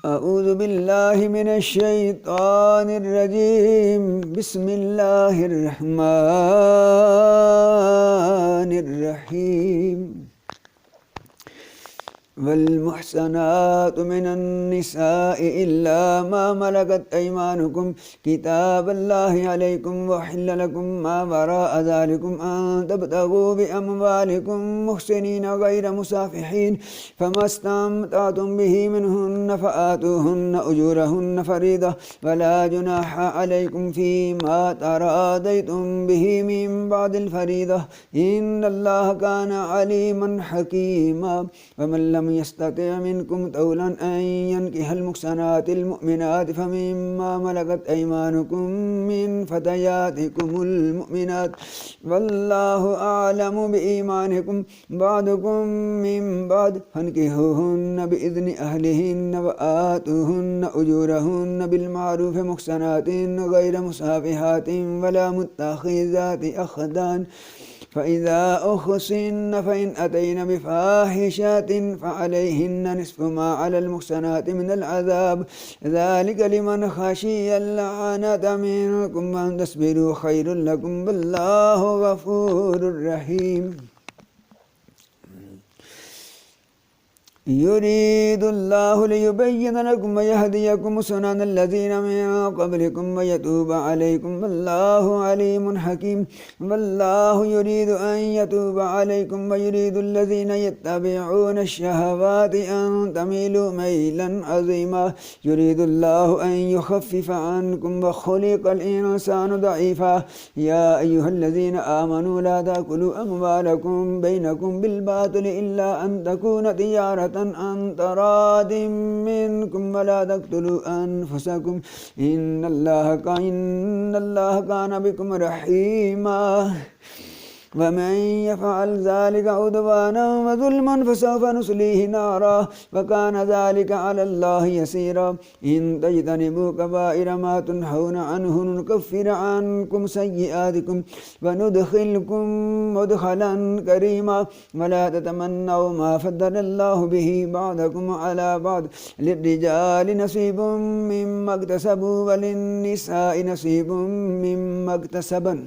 أعوذ بالله من الشيطان الرجيم بسم الله الرحمن الرحيم والمحسنات من النساء إلا ما ملكت أيمانكم كتاب الله عليكم وحل لكم ما وراء ذلكم أن تبتغوا بأموالكم محسنين غير مسافحين فما استمتعتم به منهن فآتوهن أجورهن فريضة ولا جناح عليكم فيما تراضيتم به من بعد الفريضة إن الله كان عليما حكيما ومن لم يستطع منكم طولا أن ينكح المحصنات المؤمنات فمما ملكت أيمانكم من فتياتكم المؤمنات والله أعلم بإيمانكم بعضكم من بعض فانكحوهن بإذن أهلهن وآتوهن أجورهن بالمعروف محصنات غير مسافحات ولا متخذات أخدان فإذا أحصن فإن أتين بفاحشة فعليهن نصف ما على المحصنات من العذاب ذلك لمن خشي اللعنة منكم وأن تصبروا خير لكم والله غفور رحيم يريد الله ليبين لكم ويهديكم سنن الذين من قبلكم ويتوب عليكم والله عليم حكيم والله يريد أن يتوب عليكم ويريد الذين يتبعون الشهوات أن تميلوا ميلا عظيما يريد الله أن يخفف عنكم وخلق الإنسان ضعيفا يا أيها الذين آمنوا لا تأكلوا أموالكم بينكم بالباطل إلا أن تكون تجارة عن تراض منكم ولا تقتلوا أنفسكم إن الله كان بكم رحيما ومن يفعل ذلك عدوانا وظلما فسوف نصليه نارا وكان ذلك على الله يسيرا إن تجتنبوا كبائر ما تنهون عنه نكفر عنكم سيئاتكم وندخلكم مدخلا كريما ولا تتمنوا ما فضل الله به بعضكم على بعض للرجال نصيب مما اكتسبوا وللنساء نصيب مما اكتسبن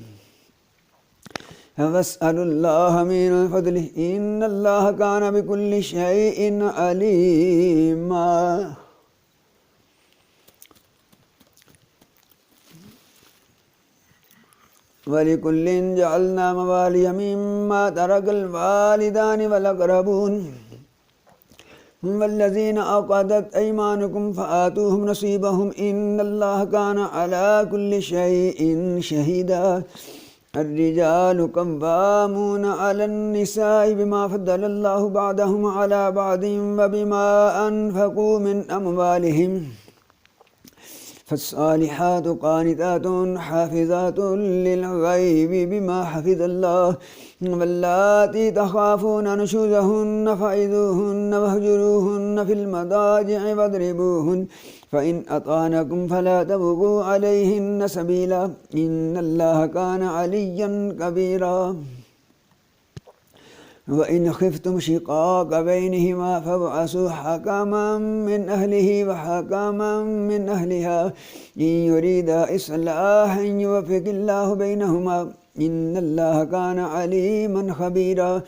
واسألوا الله من فضله إن الله كان بكل شيء عليما ولكل جعلنا موالي مما ترك الوالدان والأقربون والذين عقدت أيمانكم فآتوهم نصيبهم إن الله كان على كل شيء شهيدا الرجال قوامون على النساء بما فضل الله بعضهم على بعض وبما أنفقوا من أموالهم فالصالحات قانتات حافظات للغيب بما حفظ الله واللاتي تخافون نشوزهن فعظوهن واهجروهن في المضاجع واضربوهن فإن أطعنكم فلا تبغوا عليهن سبيلا إن الله كان عليا كبيرا وإن خفتم شقاق بينهما فابعثوا حكما من أهله وحكما من أهلها إن يريدا إصلاحا يوفق الله بينهما إن الله كان عليما خبيرا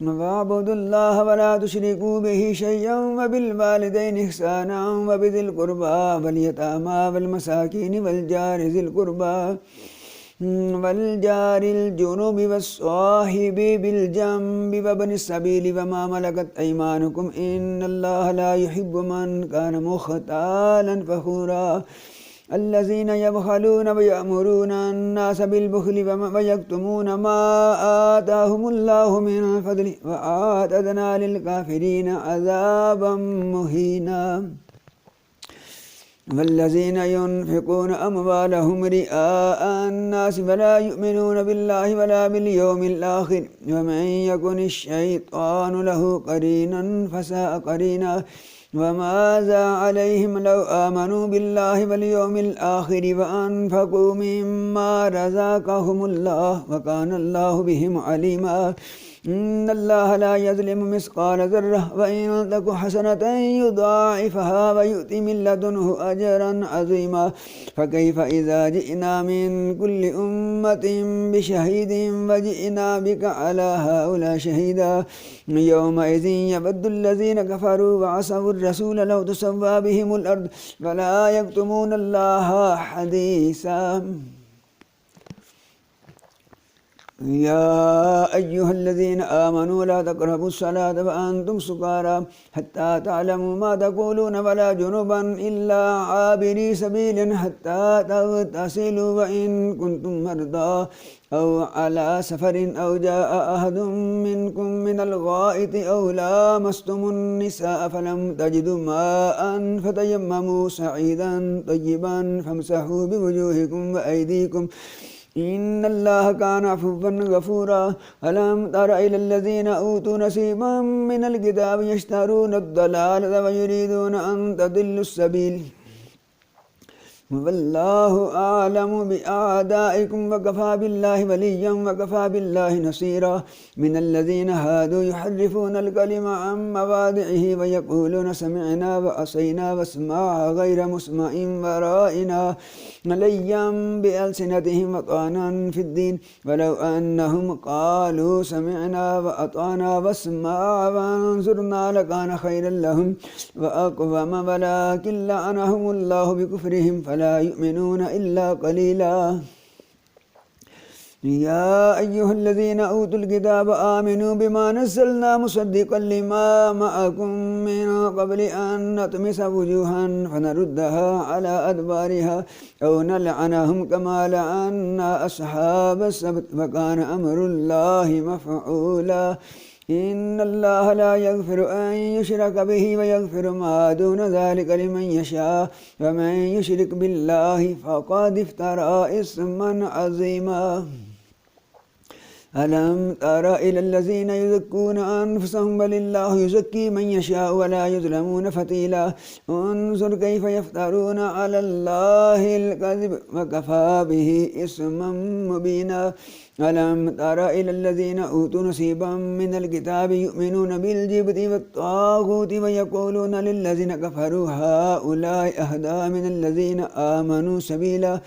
واعبدوا الله ولا تشركوا به شيئا وبالوالدين إحسانا وبذي القربى واليتامى والمساكين والجار ذي القربى والجار الجنوب والصاحب بالجنب وابن السبيل وما ملكت أيمانكم إن الله لا يحب من كان مختالا فخورا الذين يبخلون ويأمرون الناس بالبخل ويكتمون ما آتاهم الله من فضله وأعتدنا للكافرين عذابا مهينا والذين ينفقون أموالهم رئاء الناس ولا يؤمنون بالله ولا باليوم الآخر ومن يكن الشيطان له قرينا فساء قرينا وماذا عليهم لو آمنوا بالله واليوم الآخر وأنفقوا مما رزقهم الله وكان الله بهم عليما إن الله لا يظلم مثقال ذرة وإن تك حسنة يضاعفها ويؤتي من لدنه أجرا عظيما فكيف إذا جئنا من كل أمة بشهيد وجئنا بك على هؤلاء شهيدا يومئذ يود الذين كفروا وعصوا الرسول لو تسوى بهم الأرض فلا يكتمون الله حديثا يا أيها الذين آمنوا لا تقربوا الصلاة وأنتم سكارى حتى تعلموا ما تقولون ولا جنبا إلا عابري سبيل حتى تغتسلوا وإن كنتم مرضى أو على سفر أو جاء أحد منكم من الغائط أو لامستم النساء فلم تجدوا ماء فتيمموا سعيدا طيبا فامسحوا بوجوهكم وأيديكم إن الله كان عفوا غفورا ألم تر إلى الذين أوتوا نصيبا من الكتاب يشترون الضلالة ويريدون أن تضلوا السبيل والله أعلم بأعدائكم وكفى بالله وليا وكفى بالله نصيرا من الذين هادوا يحرفون الكلم عن مواضعه ويقولون سمعنا وعصينا واسمع غير مسمع ورائنا ليا بألسنتهم وطعنا في الدين ولو أنهم قالوا سمعنا وأطعنا واسمع وانظرنا لكان خيرا لهم وأقوم ولكن لعنهم الله بكفرهم فلا يؤمنون إلا قليلا يا أيها الذين أوتوا الكتاب آمنوا بما نزلنا مصدقا لما معكم من قبل أن نطمس وجوها فنردها على أدبارها أو نلعنهم كما لعنا أصحاب السبت وكان أمر الله مفعولا إن الله لا يغفر أن يشرك به ويغفر ما دون ذلك لمن يشاء ومن يشرك بالله فقد افترى إثما عظيما ألم تر إلى الذين يزكون أنفسهم بل الله يزكي من يشاء ولا يظلمون فتيلا انظر كيف يفترون على الله الكذب وكفى به إثما مبينا ألم تر إلى الذين أوتوا نصيبا من الكتاب يؤمنون بالجبت والطاغوت ويقولون للذين كفروا هؤلاء أهدى من الذين آمنوا سبيلا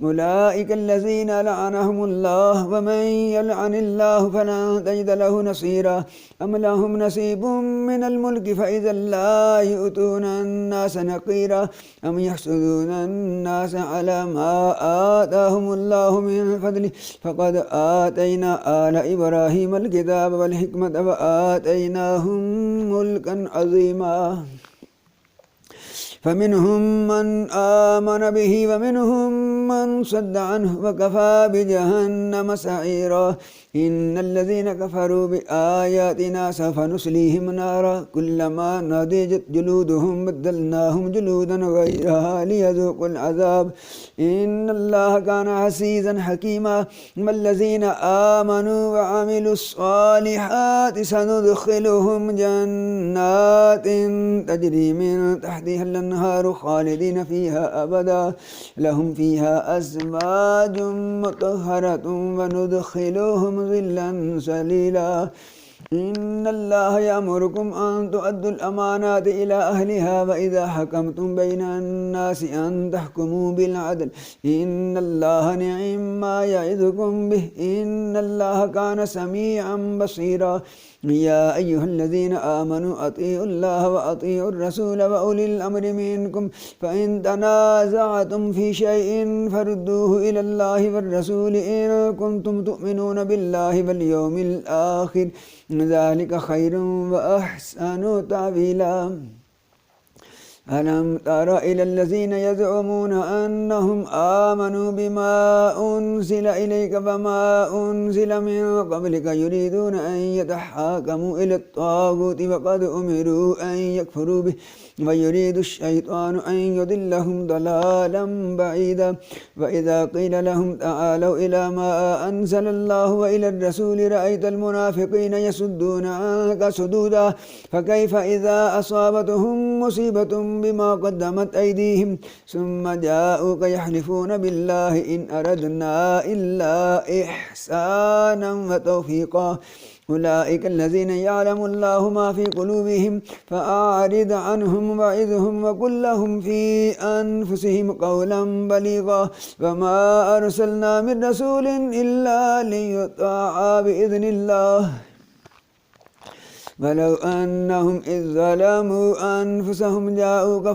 أولئك الذين لعنهم الله ومن يلعن الله فلن تجد له نصيرا أم لهم نصيب من الملك فإذا لا يؤتون الناس نقيرا أم يحسدون الناس على ما آتاهم الله من فضله فقد آتينا آل إبراهيم الكتاب والحكمة وآتيناهم ملكا عظيما فمنهم من آمن به ومنهم من صد عنه وكفى بجهنم سعيرا إن الذين كفروا بآياتنا سوف نصليهم نارا كلما نضجت جلودهم بدلناهم جلودا غيرها ليذوقوا العذاب إن الله كان عزيزا حكيما والذين آمنوا وعملوا الصالحات سندخلهم جنات تجري من تحتها الأنهار خالدين فيها أبدا لهم فيها أزواج مطهرة وندخلهم ظلا ظليلا إن الله يأمركم أن تؤدوا الأمانات إلى أهلها وإذا حكمتم بين الناس أن تحكموا بالعدل إن الله نعم ما يعظكم به إن الله كان سميعا بصيرا يا أيها الذين آمنوا أطيعوا الله وأطيعوا الرسول وأولي الأمر منكم فإن تنازعتم في شيء فردوه إلى الله والرسول إن كنتم تؤمنون بالله واليوم الآخر ذلك خير وأحسن تأويلا ألم تر إلى الذين يزعمون أنهم آمنوا بما أنزل إليك وما أنزل من قبلك يريدون أن يتحاكموا إلى الطاغوت وقد أمروا أن يكفروا به ويريد الشيطان أن يضلهم ضلالا بعيدا وإذا قيل لهم تعالوا إلى ما أنزل الله وإلى الرسول رأيت المنافقين يصدون عنك صدودا فكيف إذا أصابتهم مصيبة بما قدمت أيديهم ثم جاءوك يحلفون بالله إن أردنا إلا إحسانا وتوفيقا أولئك الذين يعلم الله ما في قلوبهم فأعرض عنهم وعظهم وقل لهم في أنفسهم قولا بليغا وما أرسلنا من رسول إلا ليطاع بإذن الله ولو أنهم إذ ظلموا أنفسهم جاءوك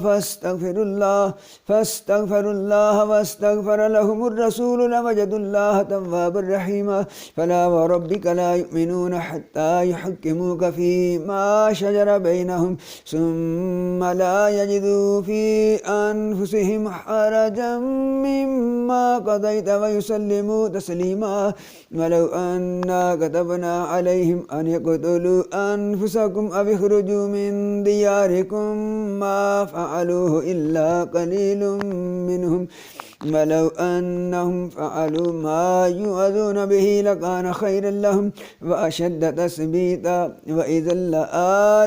فاستغفروا الله واستغفر لهم الرسول لوجدوا الله توابا رحيما فلا وربك لا يؤمنون حتى يحكموك فيما شجر بينهم ثم لا يجدوا في أنفسهم حرجا مما قضيت ويسلموا تسليما ولو أنا كتبنا عليهم أن يقتلوا أنفسكم أو اخرجوا من دياركم ما فعلوه إلا قليل منهم ولو أنهم فعلوا ما يوعظون به لكان خيرا لهم وأشد تثبيتا وإذا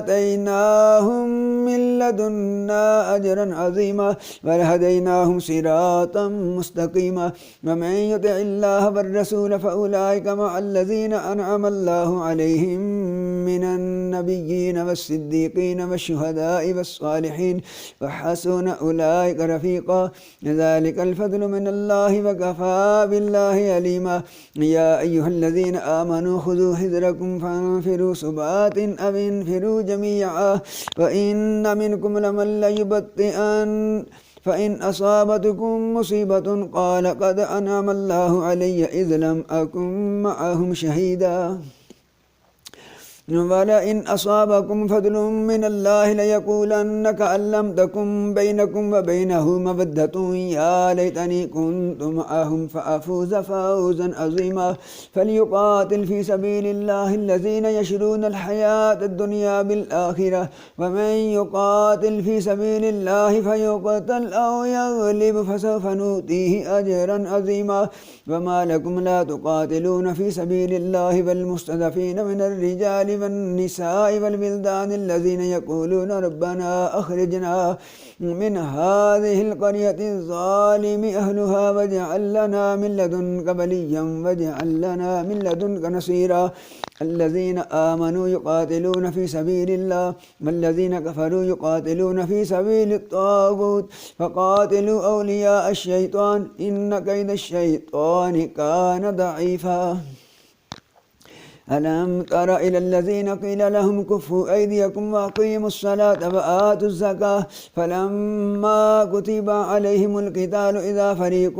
لآتيناهم من لدنا أجرا عظيما ولهديناهم صراطا مستقيما ومن يطع الله والرسول فأولئك مع الذين أنعم الله عليهم من النبيين والصديقين والشهداء والصالحين وحسن أولئك رفيقا ذلك الفضل من الله وكفى بالله عليما يا أيها الذين آمنوا خذوا حذركم فانفروا ثبات أو انفروا جميعا وإن منكم لمن ليبطئن فإن أصابتكم مصيبة قال قد أنعم الله علي إذ لم أكن معهم شهيدا ولئن أصابكم فضل من الله ليقولن كأن لم تكن بينكم وبينه مودة يا ليتني كنت معهم فأفوز فوزا عظيما فليقاتل في سبيل الله الذين يشرون الحياة الدنيا بالآخرة ومن يقاتل في سبيل الله فيقتل أو يغلب فسوف نؤتيه أجرا عظيما وما لكم لا تقاتلون في سبيل الله والمستضعفين من الرجال والنساء والولدان الذين يقولون ربنا أخرجنا من هذه القرية الظالم أهلها واجعل لنا من لدنك وليا واجعل لنا من لدنك نصيرا الذين آمنوا يقاتلون في سبيل الله والذين كفروا يقاتلون في سبيل الطاغوت فقاتلوا أولياء الشيطان إن كيد الشيطان كان ضعيفا ألم تر إلى الذين قيل لهم كفوا أيديكم وأقيموا الصلاة وآتوا الزكاة فلما كتب عليهم القتال إذا فريق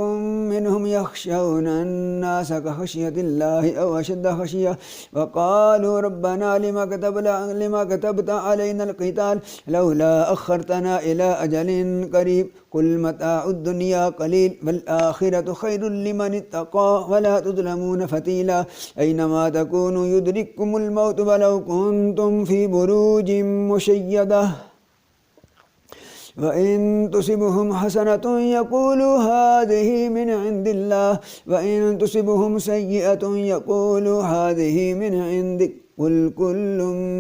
منهم يخشون الناس كخشية الله أو أشد خشية وقالوا ربنا لما كتبت علينا القتال لولا أخرتنا إلى أجل قريب قل متاع الدنيا قليل والآخرة خير لمن اتقى ولا تظلمون فتيلا أينما تكونوا يدرككم الموت ولو كنتم في بروج مشيدة وإن تصبهم حسنة يقولوا هذه من عند الله وإن تصبهم سيئة يقولوا هذه من عندك قل كل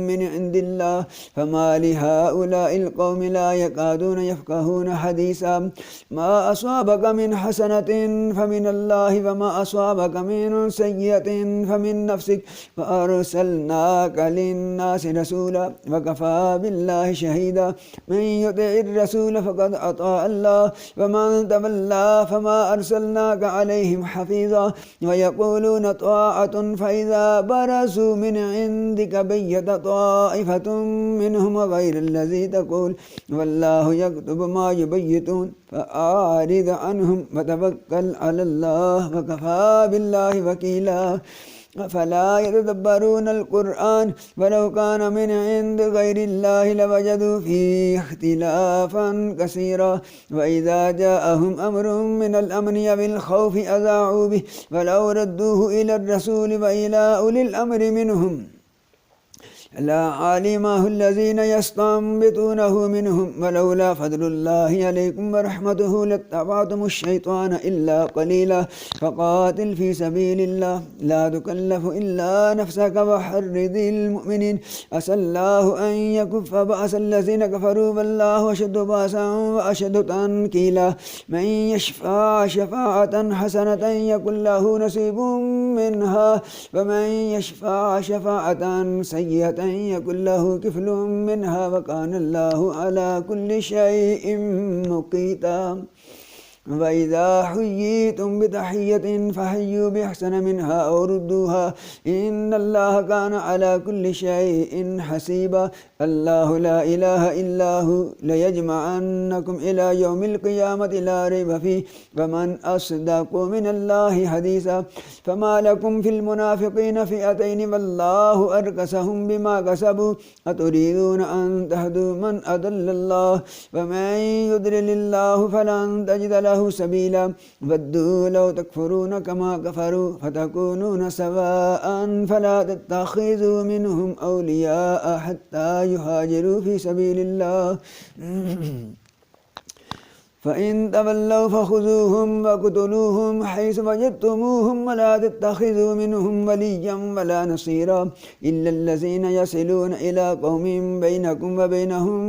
من عند الله فما لهؤلاء القوم لا يكادون يفقهون حديثا ما أصابك من حسنة فمن الله وما أصابك من سيئة فمن نفسك وأرسلناك للناس رسولا وكفى بالله شهيدا من يطع الرسول فقد أطاع الله ومن تولى فما أرسلناك عليهم حفيظا ويقولون طاعة فإذا برزوا من عندك بيت طائفة منهم غير الذي تقول والله يكتب ما يبيتون فأعرض عنهم وتوكل على الله وكفى بالله وكيلا فلا يتدبرون القرآن ولو كان من عند غير الله لوجدوا فيه اختلافا كثيرا وإذا جاءهم أمر من الأمن أو الخوف أذاعوا به ولو ردوه إلى الرسول وإلى أولي الأمر منهم لعلمه الذين يستنبطونه منهم ولولا فضل الله عليكم ورحمته لاتبعتم الشيطان إلا قليلا فقاتل في سبيل الله لا تكلف إلا نفسك وحرض المؤمنين عسى الله أن يكف بأس الذين كفروا والله أشد بأسا وأشد تنكيلا من يشفع شفاعة حسنة يكن له نصيب منها ومن يشفع شفاعة سيئة يكن له كفل منها وكان الله على كل شيء مقيتا وإذا حييتم بتحية فحيوا بأحسن منها أو ردوها إن الله كان على كل شيء حسيبا الله لا إله إلا هو ليجمعنكم إلى يوم القيامة لا ريب فيه ومن أصدق من الله حديثا فما لكم في المنافقين فئتين والله أركسهم بما كسبوا أتريدون أن تهدوا من أضل الله ومن يضلل الله فلن تجد له سبيلا ودوا لو تكفرون كما كفروا فتكونون سواء فلا تتخذوا منهم أولياء حتى يهاجروا في سبيل الله فإن تولوا فخذوهم وقتلوهم حيث وجدتموهم ولا تتخذوا منهم وليا ولا نصيرا إلا الذين يصلون إلى قوم بينكم وبينهم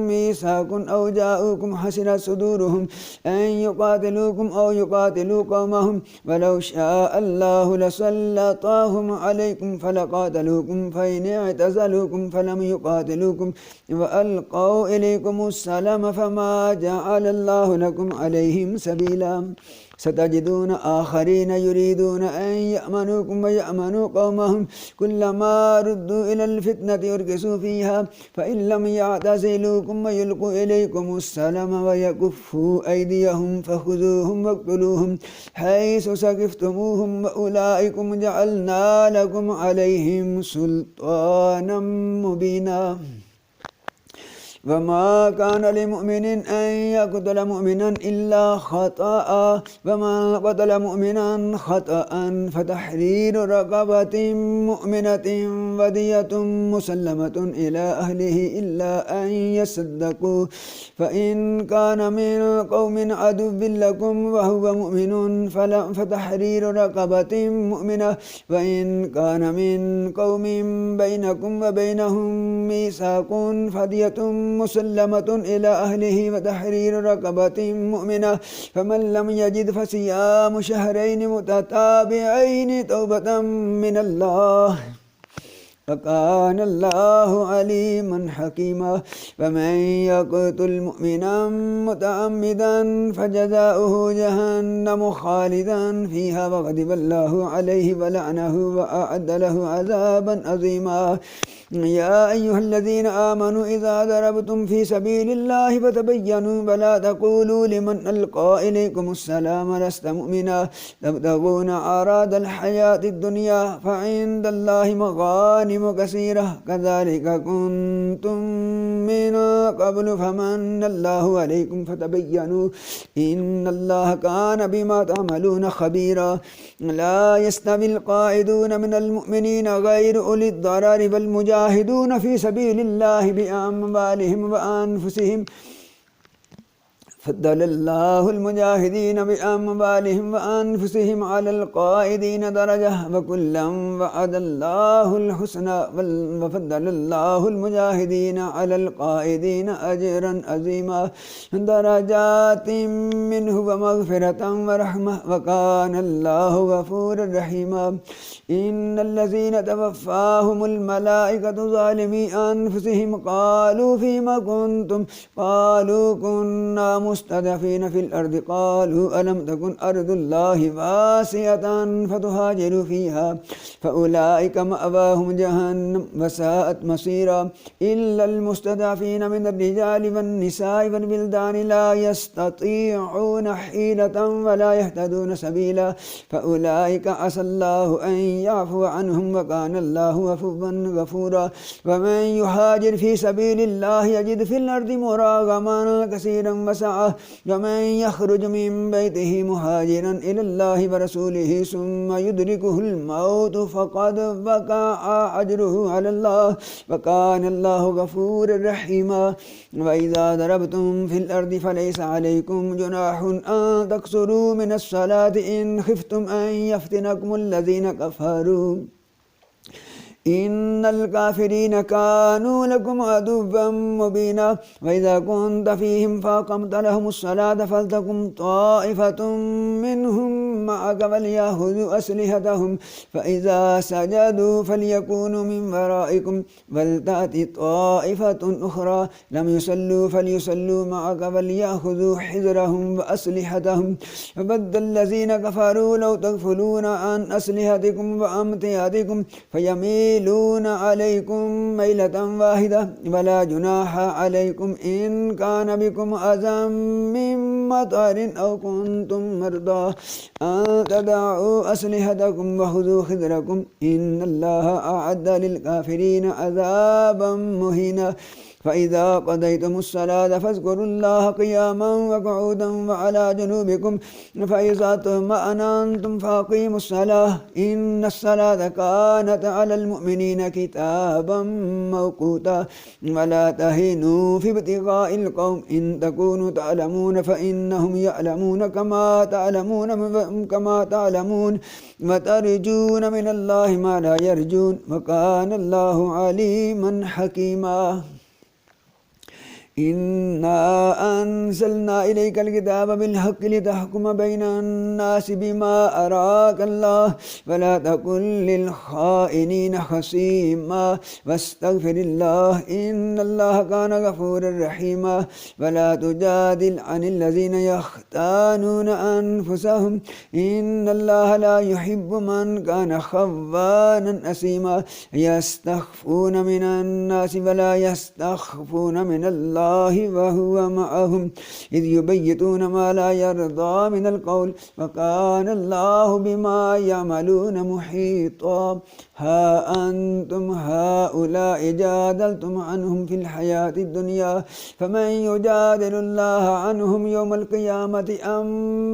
ميثاق أو جاءوكم حسنت صدورهم أن يقاتلوكم أو يقاتلوا قومهم ولو شاء الله لسلطهم عليكم فلقاتلوكم فإن اعتزلوكم فلم يقاتلوكم وألقوا إليكم السلام فما جعل الله لكم عليهم سبيلا ستجدون آخرين يريدون أن يأمنوكم ويأمنوا قومهم كلما ردوا إلى الفتنة أركسوا فيها فإن لم يعتزلوكم ويلقوا إليكم السلام ويكفوا أيديهم فخذوهم واقتلوهم حيث سقفتموهم وأولئكم جعلنا لكم عليهم سلطانا مبينا وما كان لمؤمن أن يقتل مؤمنا إلا خطأ ومن قتل مؤمنا خطأ فتحرير رقبة مؤمنة ودية مسلمة إلى أهله إلا أن يصدقوا فإن كان من قوم عدو لكم وهو مؤمن فتحرير رقبة مؤمنة وإن كان من قوم بينكم وبينهم ميثاق فدية مسلمة إلى أهله وتحرير رقبة مؤمنة فمن لم يجد فصيام شهرين متتابعين توبة من الله وكان الله عليما حكيما ومن يقتل مؤمنا متعمدا فجزاؤه جهنم خالدا فيها وغضب الله عليه ولعنه وأعد له عذابا عظيما يا أيها الذين آمنوا إذا ضربتم في سبيل الله فتبينوا ولا تقولوا لمن ألقى إليكم السلام لست مؤمنا تبتغون عرض الحياة الدنيا فعند الله مغانم كثيرة كذلك كنتم من قبل فمن الله عليكم فتبينوا إن الله كان بما تعملون خبيرا لا يستوي القاعدون من المؤمنين غير أولي الضرر والمجاهدون في سبيل الله بأموالهم وأنفسهم فضل الله المجاهدين بأموالهم وأنفسهم على القائدين درجة وكلا وعد الله الحسنى وفضل الله المجاهدين على القائدين أجرا عظيما درجات منه ومغفرة ورحمة وكان الله غفورا رحيما إن الذين توفاهم الملائكة ظالمي أنفسهم قالوا فيما كنتم قالوا كنا مستضعفين في الأرض قالوا ألم تكن أرض الله واسعة فتهاجروا فيها فأولئك مأواهم جهنم وساءت مصيرا إلا المستضعفين من الرجال والنساء والولدان لا يستطيعون حيلة ولا يهتدون سبيلا فأولئك عسى الله أن يعفو عنهم وكان الله عفوا غفورا ومن يهاجر في سبيل الله يجد في الأرض مراغما كثيرا وسعه ومن يخرج من بيته مهاجرا إلى الله ورسوله ثم يدركه الموت فقد وقع أجره على الله وكان الله غفورا رحيما وإذا ضربتم في الأرض فليس عليكم جناح أن تقصروا من الصلاة إن خفتم أن يفتنكم الذين كفروا إن الكافرين كانوا لكم عدوا مبينا وإذا كنت فيهم فأقمت لهم الصلاة فلتقم طائفة منهم معك وليأخذوا أسلحتهم فإذا سجدوا فليكونوا من ورائكم ولتأت طائفة أخرى لم يصلوا فليصلوا معك وليأخذوا حذرهم وأسلحتهم فبدل الذين كفروا لو تغفلون عن أسلحتكم وأمتعتكم فيميلون عليكم ميلة واحدة ولا جناح عليكم إن كان بكم أذى من مطر أو كنتم مرضى أن تدعوا أسلحتكم وخذوا خذركم إن الله أعد للكافرين عذابا مهينا فإذا قضيتم الصلاة فاذكروا الله قياما وقعودا وعلى جنوبكم فإذا اطمأننتم فأقيموا الصلاة إن الصلاة كانت على المؤمنين كتابا موقوتا ولا تهنوا في ابتغاء القوم إن تكونوا تعلمون فإنهم يعلمون كما تعلمون وترجون من الله ما لا يرجون وكان الله عليما حكيما إنا أنزلنا إليك الكتاب بالحق لتحكم بين الناس بما أراك الله ولا تكن للخائنين خصيما واستغفر الله إن الله كان غفورا رحيما ولا تجادل عن الذين يختانون أنفسهم إن الله لا يحب من كان خوانا أثيما يستخفون من الناس ولا يستخفون من الله وهو معهم إذ يبيتون ما لا يرضى من القول وكان الله بما يعملون محيطا ها أنتم هؤلاء جادلتم عنهم في الحياة الدنيا فمن يجادل الله عنهم يوم القيامة أم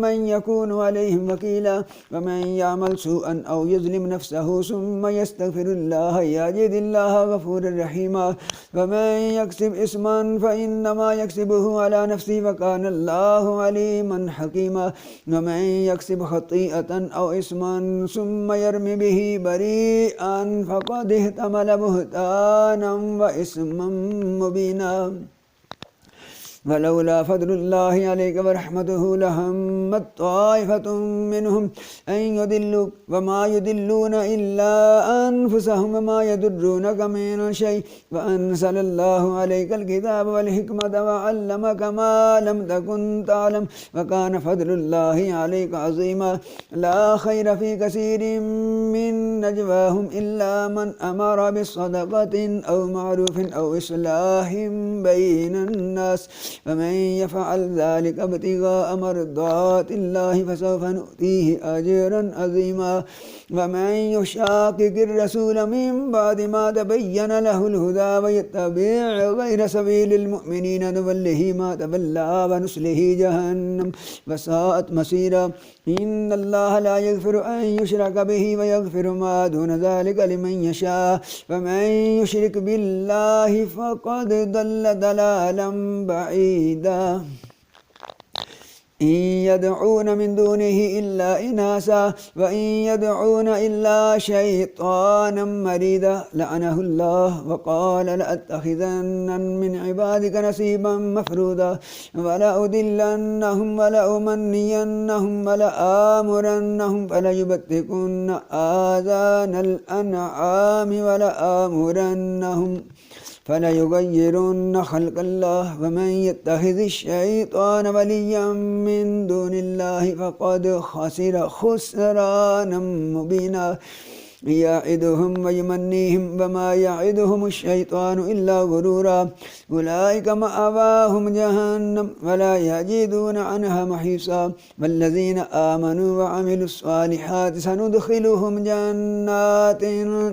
من يكون عليهم وكيلا ومن يعمل سوءا أو يظلم نفسه ثم يستغفر الله يجد الله غفورا رحيما ومن يكسب إثما فإنما يكسبه على نفسه وكان الله عليما حكيما ومن يكسب خطيئة أو إثما ثم يرمي به بريئا فقد احتمل بهتانا وإثما مبينا ولولا فضل الله عليك ورحمته لهمت طائفة منهم أن يضلوك وما يضلون إلا أنفسهم وما يضرونك من شيء وأنزل الله عليك الكتاب والحكمة وعلمك ما لم تكن تعلم وكان فضل الله عليك عظيما لا خير في كثير من نجواهم إلا من أمر بصدقة أو معروف أو إصلاح بين الناس ومن يفعل ذلك ابتغاء مرضات الله فسوف نؤتيه أجرا عظيما ومن يشاقق الرسول من بعد ما تبين له الهدى ويتبع غير سبيل المؤمنين نوله ما تولى ونصله جهنم وساءت مصيرا إن الله لا يغفر أن يشرك به ويغفر ما دون ذلك لمن يشاء ومن يشرك بالله فقد ضل ضلالا بعيدا إن يدعون من دونه إلا إناثا وإن يدعون إلا شيطانا مريدا لعنه الله وقال لأتخذن من عبادك نصيبا مفروضا ولأضلنهم ولأمنينهم ولآمرنهم فليبتكن آذان الأنعام فليغيرن خلق الله ومن يتخذ الشيطان وليا من دون الله فقد خسر خسرانا مبينا يعدهم ويمنيهم وما يعدهم الشيطان إلا غرورا أولئك مأواهم جهنم ولا يجدون عنها محيصا والذين آمنوا وعملوا الصالحات سندخلهم جنات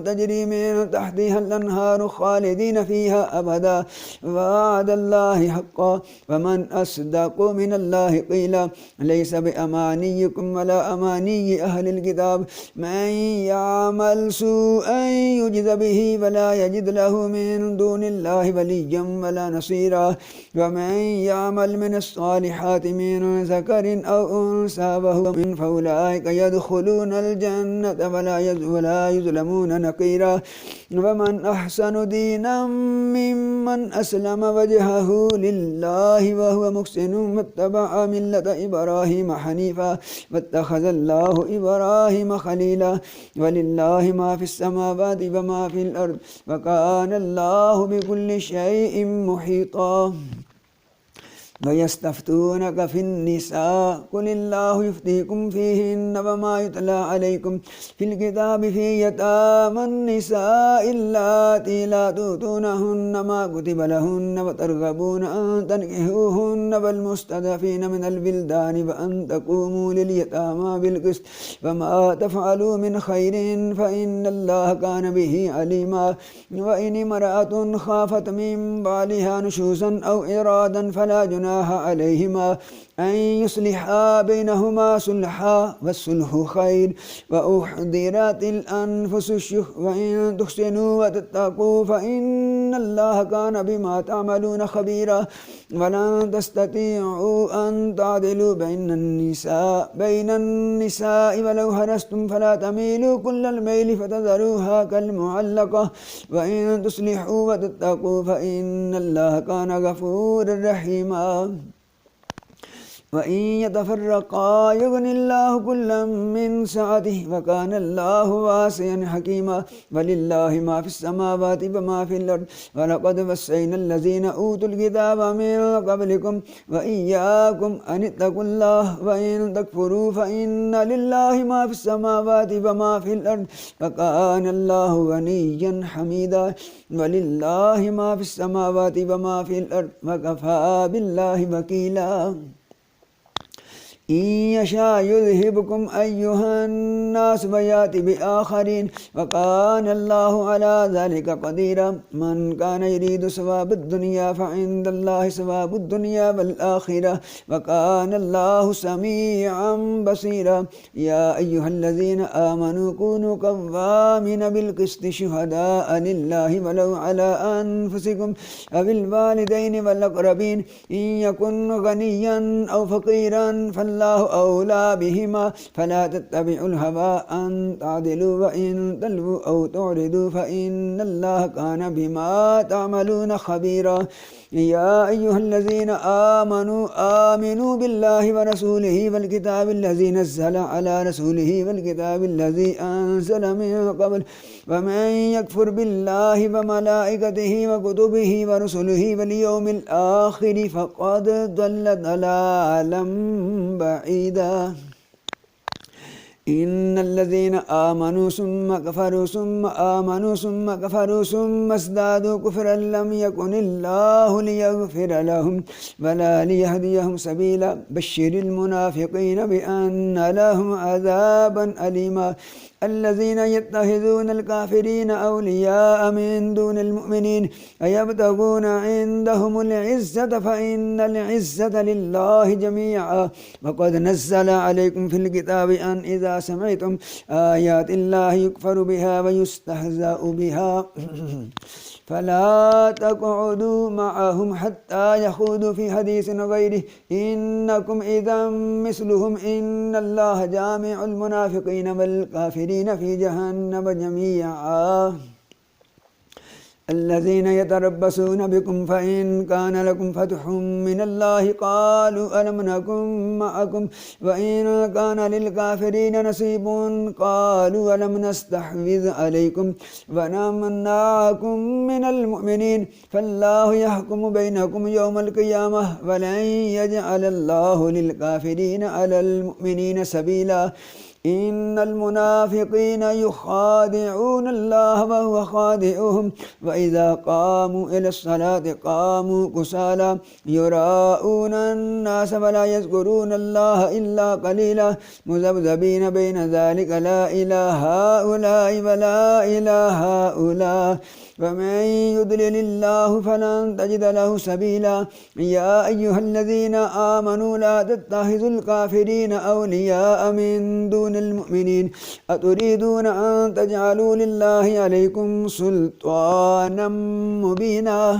تجري من تحتها الأنهار خالدين فيها أبدا وعد الله حقا ومن أصدق من الله قيلا ليس بأمانيكم ولا أماني أهل الكتاب من يعمل سوءا يجز به ولا يجد له من دون الله وليا ولا نصيرا ومن يعمل من الصالحات من ذكر أو أنثى وهو مؤمن فأولئك يدخلون الجنة ولا يظلمون نقيرا ومن أحسن دينا ممن أسلم وجهه لله وهو محسن واتبع ملة إبراهيم حنيفا واتخذ الله إبراهيم خليلا ولله ما في السماوات وما في الأرض وكان الله بكل شيء محيطا ويستفتونك في النساء قل الله يفتيكم فيهن وما يتلى عليكم في الكتاب في يتامى النساء اللاتي لا تؤتونهن ما كتب لهن وترغبون أن تنكحوهن والمستضعفين من البلدان وأن تقوموا لليتامى بالقسط وما تفعلوا من خير فإن الله كان به عليما وإن امرأة خافت من بعلها نشوزا أو إرادا فلا جناح عليهما أن يصلحا بينهما صلحا والصلح خير وأحضرت الأنفس الشح وإن تحسنوا وتتقوا فإن الله كان بما تعملون خبيرا ولن تستطيعوا أن تعدلوا بين النساء ولو حرصتم فلا تميلوا كل الميل فتذروها كالمعلقة وإن تصلحوا وتتقوا فإن الله كان غفورا رحيما وإن يتفرقا يغني الله كلا من سعته وكان الله واسعا حكيما ولله ما في السماوات وما في الأرض ولقد وصينا الذين أوتوا الكتاب من قبلكم وإياكم أن اتقوا الله وإن تكفروا فإن لله ما في السماوات وما في الأرض وكان الله غنيا حميدا ولله ما في السماوات وما في الأرض وكفى بالله وكيلا إن يشاء يذهبكم أيها الناس ويأتي بآخرين وكان الله على ذلك قديرا من كان يريد ثواب الدنيا فعند الله ثواب الدنيا والآخرة وكان الله سميعا بصيرا يا أيها الذين آمنوا كونوا قوامين بالقسط شهداء لله ولو على أنفسكم أو الوالدين والأقربين إن يكن غنيا أو فقيرا الله أولى بهما فلا تتبعوا الهوى أن تعدلوا وإن تلووا أو تعرضوا فإن الله كان بما تعملون خبيرا يا أيها الذين آمنوا بالله ورسوله والكتاب الذي نزل على رسوله والكتاب الذي أنزل من قبل ومن يكفر بالله وملائكته وكتبه ورسله واليوم الآخر فقد ضل ضلالا بعيدا إن الذين آمنوا ثم كفروا ثم آمنوا ثم كفروا ثم ازدادوا كفرا لم يكن الله ليغفر لهم ولا ليهديهم سبيلا بشر المنافقين بأن لهم عذابا أليما الذين يتخذون الكافرين أولياء من دون المؤمنين أيبتغون عندهم العزة فإن العزة لله جميعا وقد نزل عليكم في الكتاب أن إذا سمعتم آيات الله يكفر بها ويستهزأ بها فلا تقعدوا معهم حتى يخوضوا في حديث غيره إنكم إذا مثلهم إن الله جامع المنافقين والكافرين في جهنم جميعا الذين يتربصون بكم فإن كان لكم فتح من الله قالوا ألم نكن معكم وإن كان للكافرين نصيب قالوا ألم نستحوذ عليكم ونمنعكم من المؤمنين فالله يحكم بينكم يوم القيامة ولن يجعل الله للكافرين على المؤمنين سبيلا إن المنافقين يخادعون الله وهو خادعهم وإذا قاموا إلى الصلاة قاموا كسالى يراءون الناس ولا يذكرون الله إلا قليلا مذبذبين بين ذلك لا إله هؤلاء ولا إله هؤلاء ومن يضلل الله فلن تجد له سبيلا يا أيها الذين آمنوا لا تتخذوا الكافرين أولياء من دون المؤمنين أتريدون أن تجعلوا لله عليكم سلطانا مبينا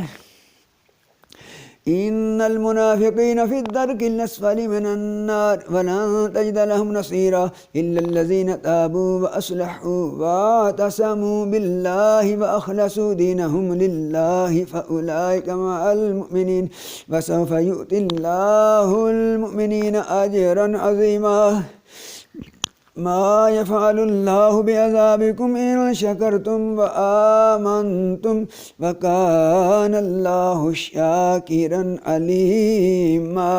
إن المنافقين في الدرك الأسفل من النار ولن تجد لهم نصيرا إلا الذين تابوا وأصلحوا واعتصموا بالله وأخلصوا دينهم لله فأولئك مع المؤمنين وسوف يؤتي الله المؤمنين أجرا عظيما ما يفعل الله بعذابكم إن شكرتم وآمنتم وكان الله شاكرا عليما